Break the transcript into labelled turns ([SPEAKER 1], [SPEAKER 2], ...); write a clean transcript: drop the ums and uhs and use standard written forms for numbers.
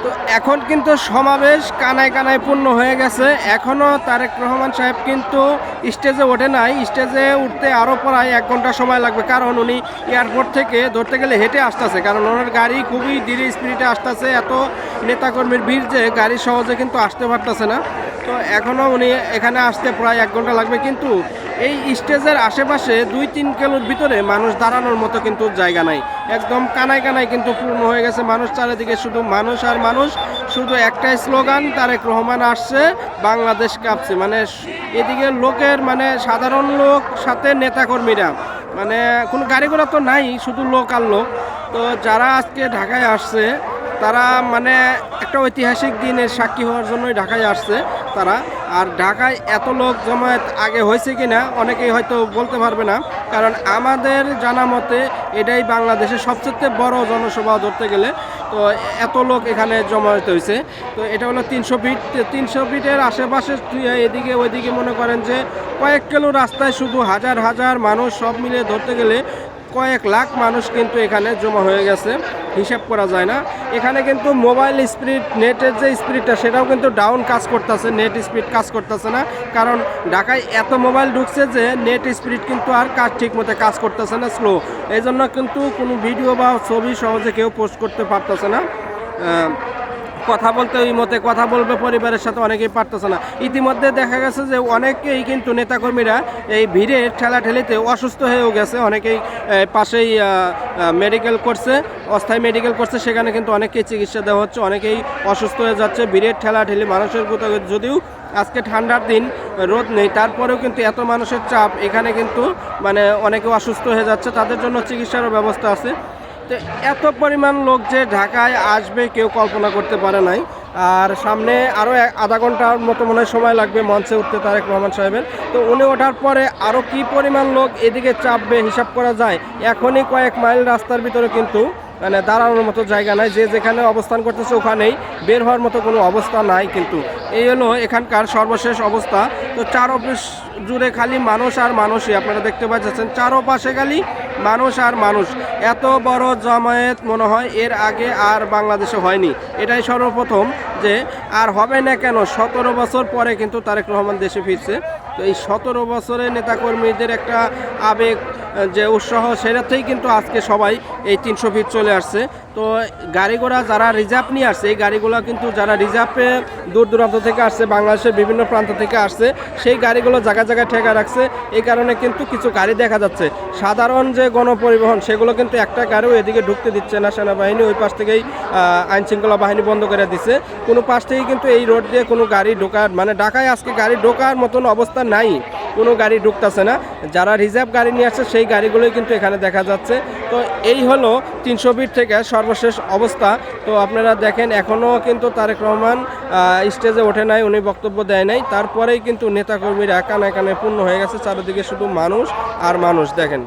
[SPEAKER 1] তো এখন কিন্তু সমাবেশ কানায় কানায় পূর্ণ হয়ে গেছে। এখনও তারেক রহমান সাহেব কিন্তু স্টেজে ওঠে নাই। স্টেজে উঠতে আরও প্রায় 1 ঘন্টা সময় লাগবে, কারণ উনি এয়ারপোর্ট থেকে ধরতে গেলে হেঁটে আসতেছে, কারণ ওনার গাড়ি খুবই ধীরে স্পিডে আসতেছে। এত নেতাকর্মীর ভিড় যে গাড়ি সহজে কিন্তু আসতে পারতেছে না। তো এখনও উনি এখানে আসতে প্রায় 1 ঘন্টা লাগবে, কিন্তু এই স্টেজের আশেপাশে 2-3 কিলোর ভিতরে মানুষ দাঁড়ানোর মতো কিন্তু জায়গা নাই। একদম কানায় কানায় কিন্তু পূর্ণ হয়ে গেছে মানুষ, চারিদিকে শুধু মানুষ আর মানুষ। শুধু একটাই স্লোগান, তারেক রহমান আসছে, বাংলাদেশ কাঁপছে। মানে এদিকে লোকের মানে সাধারণ লোক সাথে নেতাকর্মীরা, মানে কোনো গাড়ি ঘোড়া তো নাই, শুধু লোক আর লোক। তো যারা আজকে ঢাকায় আসছে তারা মানে একটা ঐতিহাসিক দিনের সাক্ষী হওয়ার জন্যই ঢাকায় আসছে তারা। আর ঢাকায় এত লোক জমায়েত আগে হয়েছে কিনা অনেকেই হয়তো বলতে পারবে না, কারণ আমাদের জানা মতে এটাই বাংলাদেশের সবচেয়ে বড় জনসভা ধরতে গেলে। তো এত লোক এখানে জমায়েত হয়েছে। তো এটা হলো 300 ফিট। 300 ফিটের আশেপাশে এদিকে ওইদিকে মনে করেন যে কয়েক কিলো রাস্তায় শুধু হাজার হাজার মানুষ, সব মিলে ধরতে গেলে কয়েক লাখ মানুষ কিন্তু এখানে জমা হয়ে গেছে, হিসাব করা যায় না। এখানে কিন্তু মোবাইল স্পিড, নেটের যে স্পিডটা সেটাও কিন্তু ডাউন কাজ করতেছে, নেট স্পিড কাজ করতেছে না। কারণ ঢাকায় এত মোবাইল ঢুকছে যে নেট স্পিড কিন্তু আর ঠিক মতো কাজ করতেছে না, স্লো। এই জন্য কিন্তু কোনো ভিডিও বা ছবি সহজে কেউ পোস্ট করতে পারতেছে না। কথা বলতে ওই মতে কথা বলবে পরিবারের সাথে অনেকেই পারতেছে না। ইতিমধ্যে দেখা গেছে যে অনেকেই কিন্তু নেতাকর্মীরা এই ভিড়ের ঠেলাঠেলিতে অসুস্থ হয়েও গেছে। অনেকেই পাশেই মেডিকেল করছে, অস্থায়ী মেডিকেল করছে, সেখানে কিন্তু অনেকেই চিকিৎসা দেওয়া হচ্ছে। অনেকেই অসুস্থ হয়ে যাচ্ছে ভিড়ের ঠেলাঠেলি মানুষের কোথাও। যদিও আজকে ঠান্ডার দিন, রোদ নেই, তারপরেও কিন্তু এত মানুষের চাপ এখানে কিন্তু মানে অনেকে অসুস্থ হয়ে যাচ্ছে, তাদের জন্য চিকিৎসারও ব্যবস্থা আছে। তো এত পরিমাণ লোক যে ঢাকায় আসবে কেউ কল্পনা করতে পারে নাই। আর সামনে আরও আধা ঘন্টার মতো মনে হয় সময় লাগবে মঞ্চে উঠতে তারেক রহমান সাহেবের। তো উনি ওঠার পরে আরও কী পরিমাণ লোক এদিকে চাপবে হিসাব করা যায়। এখনই কয়েক মাইল রাস্তার ভিতরে কিন্তু মানে দাঁড়ানোর মতো জায়গা নাই, যে যেখানে অবস্থান করতেছে ওখানেই, বের হওয়ার মতো কোনো অবস্থা নাই। কিন্তু এই হলো এখানকার সর্বশেষ অবস্থা। তো চারপাশ জুড়ে খালি মানুষ আর মানুষই, আপনারা দেখতে পাচ্ছেন চারপাশে খালি মানুষ আর মানুষ। এত বড় জমায়েত মনে হয় এর আগে আর বাংলাদেশে হয়নি, এটাই সর্বপ্রথম। যে আর হবে না কেন, 17 বছর পরে কিন্তু তারেক রহমান দেশে ফিরছে। তো এই 17 বছরের নেতাকর্মীদের একটা আবেগ, যে উৎসাহ, সেটাতেই কিন্তু আজকে সবাই এই 300 ফিট চলে আসছে। তো গাড়ি ঘোড়া যারা রিজার্ভ নিয়ে আসছে, এই গাড়িগুলো কিন্তু যারা রিজার্ভে দূর দূরান্ত থেকে আসছে, বাংলাদেশের বিভিন্ন প্রান্ত থেকে আসছে, সেই গাড়িগুলো জায়গায় জায়গায় ঠেকা রাখছে। এই কারণে কিন্তু কিছু গাড়ি দেখা যাচ্ছে। সাধারণ যে গণপরিবহন সেগুলো কিন্তু একটা গাড়িও এদিকে ঢুকতে দিচ্ছে না সেনাবাহিনী। ওই পাশ থেকেই আইনশৃঙ্খলা বাহিনী বন্ধ করে দিচ্ছে। কোনো পাশ থেকেই কিন্তু এই রোড দিয়ে কোনো গাড়ি ঢোকার, মানে ঢাকায় আজকে গাড়ি ঢোকার মতন অবস্থা নাই, কোনো গাড়ি ঢুকতেছে না। যারা রিজার্ভ গাড়ি নিয়ে আসছে সেই গাড়িগুলোই কিন্তু এখানে দেখা যাচ্ছে। তো এই হলো 300 ফিট থেকে সর্বশেষ অবস্থা। তো আপনারা দেখেন এখনও কিন্তু তারেক রহমান স্টেজে ওঠে নাই, উনি বক্তব্য দেয় নাই। তারপরেই কিন্তু নেতাকর্মীরা কানায় কানায় পূর্ণ হয়ে গেছে, চারিদিকে শুধু মানুষ আর মানুষ। দেখেন।